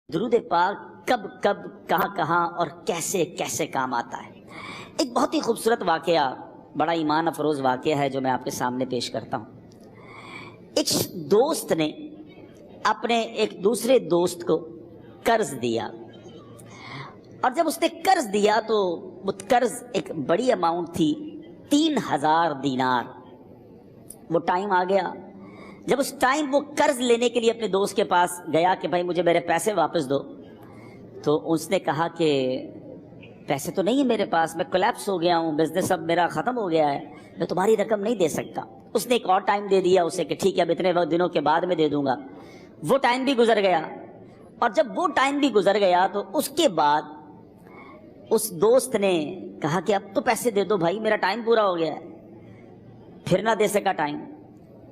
درود پاک کب کب کہاں کہاں اور کیسے کیسے کام آتا ہے۔ ایک بہت ہی خوبصورت واقعہ، بڑا ایمان افروز واقعہ ہے جو میں آپ کے سامنے پیش کرتا ہوں۔ ایک دوست نے اپنے ایک دوسرے دوست کو قرض دیا، اور جب اس نے قرض دیا تو وہ قرض ایک بڑی اماؤنٹ تھی، 3000 دینار۔ وہ ٹائم آ گیا جب اس ٹائم وہ قرض لینے کے لیے اپنے دوست کے پاس گیا کہ بھائی مجھے میرے پیسے واپس دو، تو اس نے کہا کہ پیسے تو نہیں ہے میرے پاس، میں کولیپس ہو گیا ہوں، بزنس اب میرا ختم ہو گیا ہے، میں تمہاری رقم نہیں دے سکتا۔ اس نے ایک اور ٹائم دے دیا اسے کہ ٹھیک ہے اب اتنے دنوں کے بعد میں دے دوں گا۔ وہ ٹائم بھی گزر گیا، اور جب وہ ٹائم بھی گزر گیا تو اس کے بعد اس دوست نے کہا کہ اب تو پیسے دے دو بھائی، میرا ٹائم پورا ہو گیا ہے۔ پھر نہ دے سکا ٹائم۔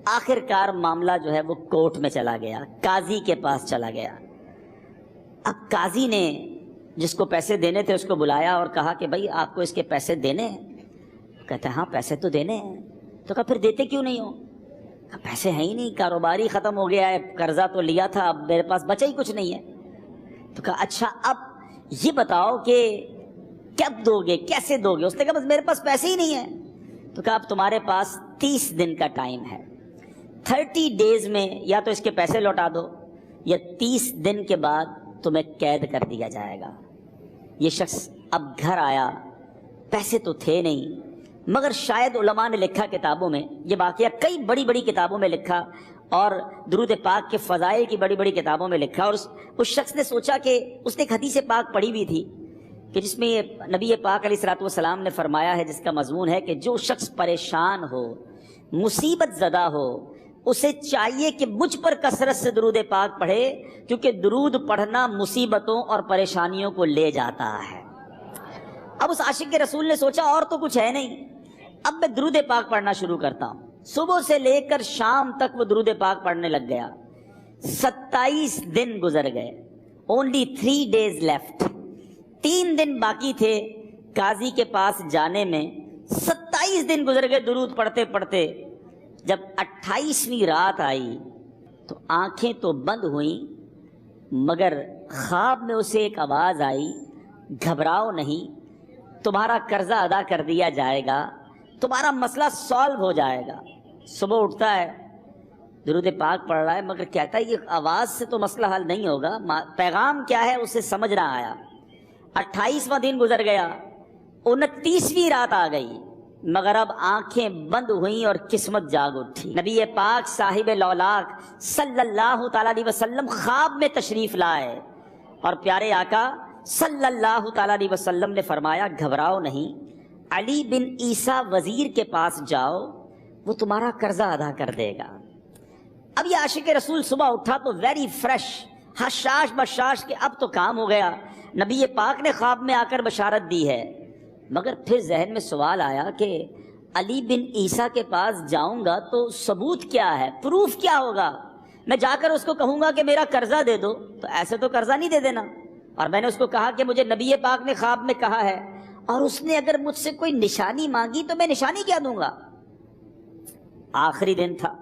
آخر کار معاملہ جو ہے وہ کورٹ میں چلا گیا، قاضی کے پاس چلا گیا۔ اب قاضی نے جس کو پیسے دینے تھے اس کو بلایا اور کہا کہ بھائی آپ کو اس کے پیسے دینے ہیں؟ کہتا ہے ہاں پیسے تو دینے ہیں۔ تو کہا پھر دیتے کیوں نہیں ہو؟ کہا پیسے ہیں ہی نہیں، کاروبار ہی ختم ہو گیا ہے، قرضہ تو لیا تھا، اب میرے پاس بچا ہی کچھ نہیں ہے۔ تو کہا اچھا اب یہ بتاؤ کہ کب دو گے، کیسے دو گے؟ اس نے کہا بس میرے پاس پیسے ہی نہیں ہیں۔ تو کہا اب تمہارے پاس 30 دن کا ٹائم ہے، 30 ڈیز میں یا تو اس کے پیسے لوٹا دو یا 30 دن کے بعد تمہیں قید کر دیا جائے گا۔ یہ شخص اب گھر آیا، پیسے تو تھے نہیں، مگر شاید علماء نے لکھا کتابوں میں، یہ واقعہ کئی بڑی بڑی کتابوں میں لکھا اور درود پاک کے فضائل کی بڑی بڑی کتابوں میں لکھا، اور اس شخص نے سوچا کہ اس نے ایک حدیث پاک پڑھی ہوئی تھی کہ جس میں یہ نبی پاک علیہ الصلوۃ والسلام نے فرمایا ہے، جس کا مضمون ہے کہ جو شخص پریشان ہو، مصیبت زدہ ہو، اسے چاہیے کہ مجھ پر کثرت سے درود پاک پڑھے، کیونکہ درود پڑھنا مصیبتوں اور پریشانیوں کو لے جاتا ہے۔ اب اس عاشق رسول نے سوچا اور تو کچھ ہے نہیں، اب میں درود پاک پڑھنا شروع کرتا ہوں۔ صبح سے لے کر شام تک وہ درود پاک پڑھنے لگ گیا۔ 27 دن گزر گئے، only 3 days left، 3 دن باقی تھے قاضی کے پاس جانے میں۔ 27 دن گزر گئے درود پڑھتے پڑھتے۔ جب 28ویں رات آئی تو آنکھیں تو بند ہوئیں، مگر خواب میں اسے ایک آواز آئی، گھبراؤ نہیں، تمہارا قرضہ ادا کر دیا جائے گا، تمہارا مسئلہ سالو ہو جائے گا۔ صبح اٹھتا ہے، درود پاک پڑھ رہا ہے، مگر کہتا ہے یہ آواز سے تو مسئلہ حل نہیں ہوگا، پیغام کیا ہے اسے سمجھ نہ آیا۔ 28واں دن گزر گیا، 29ویں رات آ گئی، مگر اب آنکھیں بند ہوئیں اور قسمت جاگ اٹھی۔ نبی پاک صاحب لولاک صلی اللہ تعالیٰ علیہ وسلم خواب میں تشریف لائے، اور پیارے آقا صلی اللہ تعالیٰ علیہ وسلم نے فرمایا گھبراؤ نہیں، علی بن عیسیٰ وزیر کے پاس جاؤ، وہ تمہارا قرضہ ادا کر دے گا۔ اب یہ عاشق رسول صبح اٹھا تو ویری فریش، حشاش بشاش کہ اب تو کام ہو گیا، نبی پاک نے خواب میں آ کر بشارت دی ہے۔ مگر پھر ذہن میں سوال آیا کہ علی بن عیسیٰ کے پاس جاؤں گا تو ثبوت کیا ہے، پروف کیا ہوگا؟ میں جا کر اس کو کہوں گا کہ میرا قرضہ دے دو تو ایسے تو قرضہ نہیں دے دینا، اور میں نے اس کو کہا کہ مجھے نبی پاک نے خواب میں کہا ہے، اور اس نے اگر مجھ سے کوئی نشانی مانگی تو میں نشانی کیا دوں گا؟ آخری دن تھا،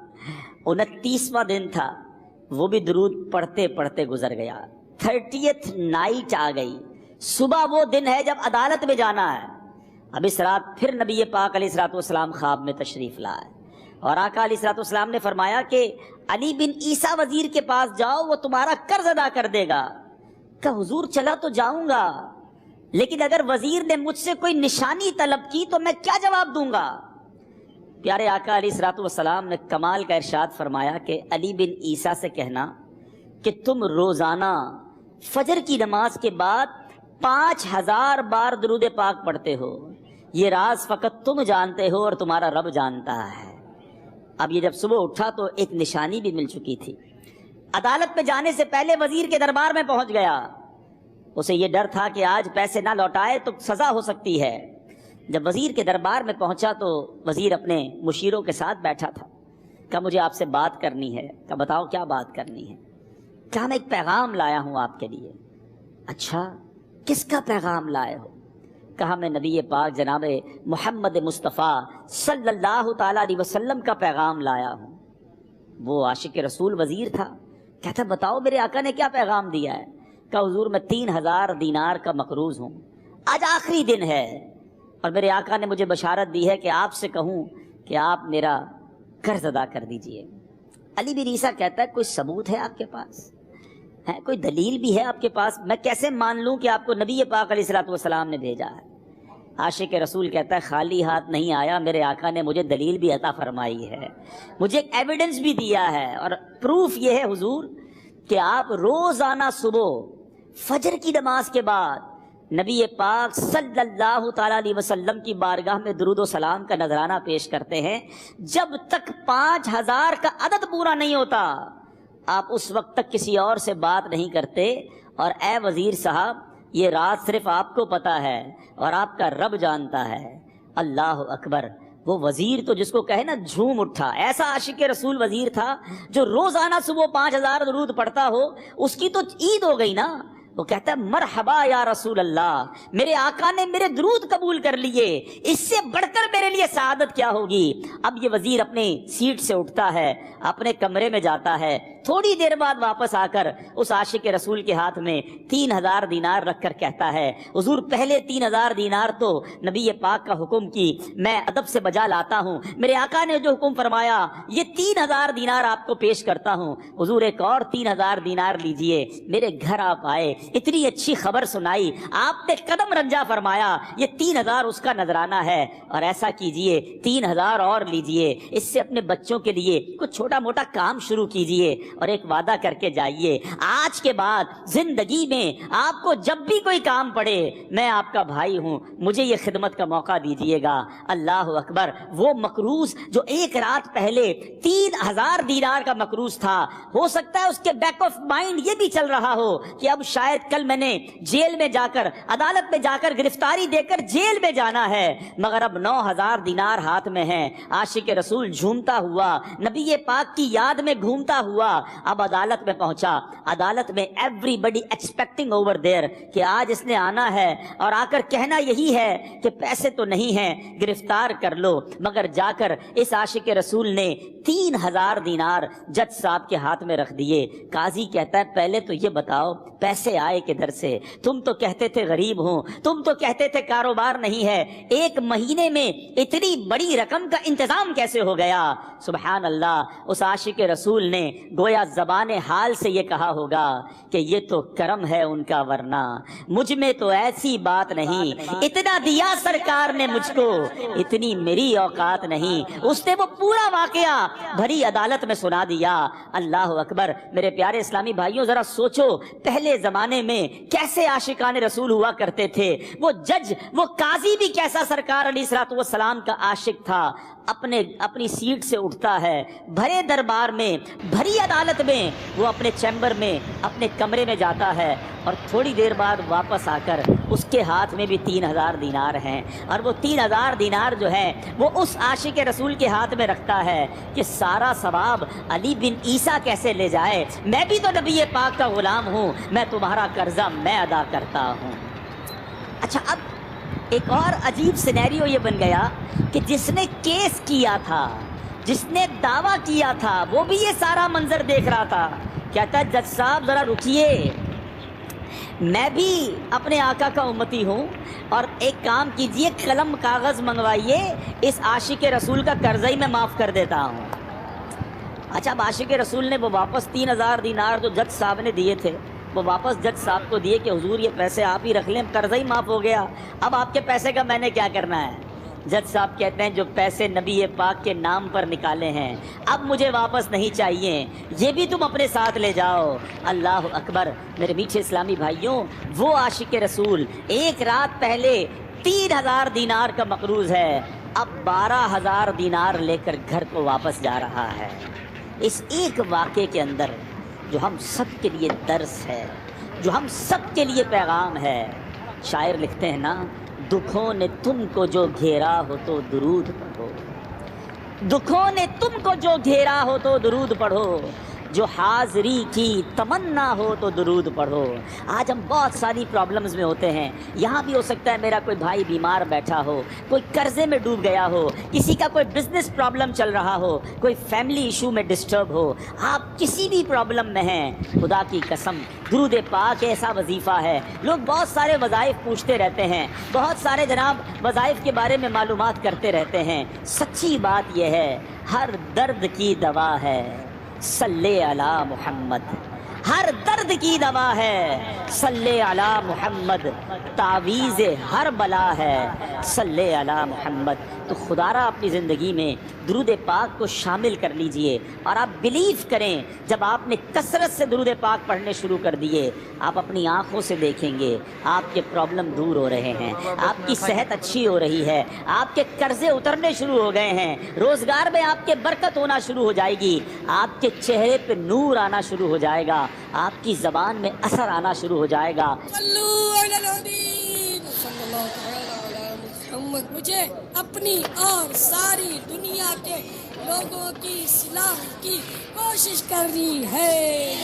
29واں دن تھا، وہ بھی درود پڑھتے پڑھتے گزر گیا۔ 30th نائٹ آ گئی، صبح وہ دن ہے جب عدالت میں جانا ہے۔ اب اس رات پھر نبی پاک علیہ الصلوۃ والسلام خواب میں تشریف لائے، اور آقا علیہ الصلوۃ والسلام نے فرمایا کہ علی بن عیسیٰ وزیر کے پاس جاؤ، وہ تمہارا قرض ادا کر دے گا۔ کہ حضور چلا تو جاؤں گا، لیکن اگر وزیر نے مجھ سے کوئی نشانی طلب کی تو میں کیا جواب دوں گا؟ پیارے آقا علیہ الصلوۃ والسلام نے کمال کا ارشاد فرمایا کہ علی بن عیسیٰ سے کہنا کہ تم روزانہ فجر کی نماز کے بعد 5000 بار درود پاک پڑھتے ہو، یہ راز فقط تم جانتے ہو اور تمہارا رب جانتا ہے۔ اب یہ جب صبح اٹھا تو ایک نشانی بھی مل چکی تھی۔ عدالت میں جانے سے پہلے وزیر کے دربار میں پہنچ گیا، اسے یہ ڈر تھا کہ آج پیسے نہ لوٹائے تو سزا ہو سکتی ہے۔ جب وزیر کے دربار میں پہنچا تو وزیر اپنے مشیروں کے ساتھ بیٹھا تھا۔ کہا مجھے آپ سے بات کرنی ہے۔ کہا بتاؤ کیا بات کرنی ہے؟ کہا میں ایک پیغام لایا ہوں آپ کے لیے۔ اچھا کس کا پیغام لائے ہو؟ کہا میں نبی پاک جناب محمد مصطفیٰ صلی اللہ تعالیٰ علیہ وسلم کا پیغام لایا ہوں۔ وہ عاشق رسول وزیر تھا، کہتا بتاؤ میرے آقا نے کیا پیغام دیا ہے؟ کہ حضور میں 3000 دینار کا مقروض ہوں، آج آخری دن ہے اور میرے آقا نے مجھے بشارت دی ہے کہ آپ سے کہوں کہ آپ میرا قرض ادا کر دیجئے۔ علی بن عیسیٰ کہتا ہے کوئی ثبوت ہے آپ کے پاس؟ ہے کوئی دلیل بھی ہے آپ کے پاس؟ میں کیسے مان لوں کہ آپ کو نبی پاک علیہ الصلوۃ والسلام نے بھیجا ہے؟ عاشق رسول کہتا ہے خالی ہاتھ نہیں آیا، میرے آقا نے مجھے دلیل بھی عطا فرمائی ہے، مجھے ایک ایویڈنس بھی دیا ہے، اور پروف یہ ہے حضور کہ آپ روزانہ صبح فجر کی نماز کے بعد نبی پاک صلی اللہ تعالیٰ علیہ وسلم کی بارگاہ میں درود و سلام کا نذرانہ پیش کرتے ہیں۔ جب تک 5000 کا عدد پورا نہیں ہوتا آپ اس وقت تک کسی اور سے بات نہیں کرتے، اور اے وزیر صاحب یہ راز صرف آپ کو پتہ ہے اور آپ کا رب جانتا ہے۔ اللہ اکبر۔ وہ وزیر تو جس کو کہے نا جھوم اٹھا، ایسا عاشق رسول وزیر تھا جو روزانہ صبح 5000 درود پڑھتا ہو، اس کی تو عید ہو گئی نا۔ وہ کہتا ہے مرحبا یا رسول اللہ، میرے آقا نے میرے درود قبول کر لیے، اس سے بڑھ کر میرے لیے سعادت کیا ہوگی۔ اب یہ وزیر اپنے سیٹ سے اٹھتا ہے، اپنے کمرے میں جاتا ہے، تھوڑی دیر بعد واپس آ کر اس عاشق رسول کے ہاتھ میں 3000 دینار رکھ کر کہتا ہے حضور پہلے 3000 دینار تو نبی پاک کا حکم کی میں ادب سے بجا لاتا ہوں، میرے آقا نے جو حکم فرمایا یہ 3000 دینار آپ کو پیش کرتا ہوں، حضور ایک اور 3000 دینار لیجئے۔ میرے گھر آپ آئے، اتنی اچھی خبر سنائی، آپ نے قدم رنجا فرمایا، یہ 3000 اس کا نذرانہ ہے، اور ایسا کیجئے 3000 اور لیجئے، اس سے اپنے بچوں کے لیے کچھ چھوٹا موٹا کام شروع کیجئے، اور ایک وعدہ کر کے جائیے، آج کے بعد زندگی میں آپ کو جب بھی کوئی کام پڑے میں آپ کا بھائی ہوں، مجھے یہ خدمت کا موقع دیجئے گا۔ اللہ اکبر۔ وہ مقروض جو ایک رات پہلے 3000 دینار کا مقروض تھا، ہو سکتا ہے اس کے بیک آف مائنڈ یہ بھی چل رہا ہو کہ اب شاید کل میں نے جیل میں جا کر، عدالت میں جا کر گرفتاری دے کر جیل میں جانا ہے، مگر اب 9000 دینار ہاتھ میں ہیں۔ عاشق رسول جھومتا ہوا نبی پاک کی یاد میں گھومتا ہوا اب عدالت میں پہنچا۔ عدالت میں everybody expecting over there کہ آج اس نے آنا ہے اور آ کر کہنا یہی ہے کہ پیسے تو نہیں ہیں، گرفتار کر لو، مگر جا کر اس عاشق رسول نے 3000 دینار جج صاحب کے ہاتھ میں رکھ دیے۔ قاضی کہتا ہے پہلے تو یہ بتاؤ پیسے آئے کدھر سے؟ تم تو کہتے تھے غریب ہوں، تم تو کہتے تھے کاروبار نہیں ہے، ایک مہینے میں اتنی بڑی رقم کا انتظام کیسے ہو گیا؟ سبحان اللہ۔ اس عاشق رسول نے گویا زبان حال سے یہ کہا ہوگا کہ یہ تو کرم ہے ان کا، ورنہ مجھ میں تو ایسی بات نہیں، اتنا دیا سرکار نے مجھ کو، اتنی میری اوقات نہیں۔ اس نے وہ پورا واقعہ بھری عدالت میں سنا دیا۔ اللہ اکبر۔ میرے پیارے اسلامی بھائیوں ذرا سوچو پہلے زمانے میں کیسے عاشقان رسول ہوا کرتے تھے، وہ جج، وہ قاضی بھی کیسا سرکار علیہ الصلوۃ والسلام کا عاشق تھا۔ اپنی سیٹ سے اٹھتا ہے، بھرے دربار میں، بھری عدالت میں، وہ اپنے چیمبر میں، اپنے کمرے میں جاتا ہے، اور تھوڑی دیر بعد واپس آ کر اس کے ہاتھ میں بھی 3000 دینار ہیں، اور وہ 3000 دینار جو ہے وہ اس عاشق رسول کے ہاتھ میں رکھتا ہے کہ سارا ثواب علی بن عیسیٰ کیسے لے جائے، میں بھی تو نبی پاک کا غلام ہوں، میں تمہارا قرضہ میں ادا کرتا ہوں۔ اچھا، اب ایک اور عجیب سینیریو یہ بن گیا کہ جس نے کیس کیا تھا، جس نے دعویٰ کیا تھا، وہ بھی یہ سارا منظر دیکھ رہا تھا۔ کہتا ہے جج صاحب ذرا رکیے، میں بھی اپنے آقا کا امتی ہوں، اور ایک کام کیجئے، قلم کاغذ منگوائیے، اس عاشق رسول کا قرضہ ہی میں معاف کر دیتا ہوں۔ اچھا، اب عاشق رسول نے وہ واپس 3000 دینار جو جج صاحب نے دیے تھے وہ واپس جج صاحب کو دیے کہ حضور یہ پیسے آپ ہی رکھ لیں، قرضہ ہی معاف ہو گیا، اب آپ کے پیسے کا میں نے کیا کرنا ہے؟ جج صاحب کہتے ہیں جو پیسے نبی پاک کے نام پر نکالے ہیں اب مجھے واپس نہیں چاہیے، یہ بھی تم اپنے ساتھ لے جاؤ۔ اللہ اکبر۔ میرے میٹھے اسلامی بھائیوں، وہ عاشق رسول ایک رات پہلے 3000 دینار کا مقروض ہے، اب 12000 دینار لے کر گھر کو واپس جا رہا ہے۔ اس ایک واقعے کے اندر جو ہم سب کے لیے درس ہے، جو ہم سب کے لیے پیغام ہے۔ شاعر لکھتے ہیں نا، دکھوں نے تم کو جو گھیرا ہو تو درود پڑھو، دکھوں نے تم کو جو گھیرا ہو تو درود پڑھو، جو حاضری کی تمنا ہو تو درود پڑھو. آج ہم بہت ساری پرابلمز میں ہوتے ہیں. یہاں بھی ہو سکتا ہے میرا کوئی بھائی بیمار بیٹھا ہو, کوئی قرضے میں ڈوب گیا ہو, کسی کا کوئی بزنس پرابلم چل رہا ہو, کوئی فیملی ایشو میں ڈسٹرب ہو. آپ کسی بھی پرابلم میں ہیں, خدا کی قسم درود پاک ایسا وظیفہ ہے. لوگ بہت سارے وظائف پوچھتے رہتے ہیں, بہت سارے جناب وظائف کے بارے میں معلومات کرتے رہتے ہیں. سچی بات یہ ہے ہر درد کی دوا ہے صلی علی محمد. ہر درد کی دوا ہے صلی علی محمد. تعویذ ہر بلا ہے صلی علی محمد. تو خدا را اپنی زندگی میں درود پاک کو شامل کر لیجئے, اور آپ بلیو کریں جب آپ نے کثرت سے درود پاک پڑھنے شروع کر دیے, آپ اپنی آنکھوں سے دیکھیں گے آپ کے پرابلم دور ہو رہے ہیں, آپ کی صحت اچھی ہو رہی ہے, آپ کے قرضے اترنے شروع ہو گئے ہیں, روزگار میں آپ کے برکت ہونا شروع ہو جائے گی, آپ کے چہرے پہ نور آنا شروع ہو جائے گا, آپ کی زبان میں اثر آنا شروع ہو جائے گا. مجھے اپنی اور ساری دنیا کے لوگوں کی اصلاح کی کوشش کرنی ہے.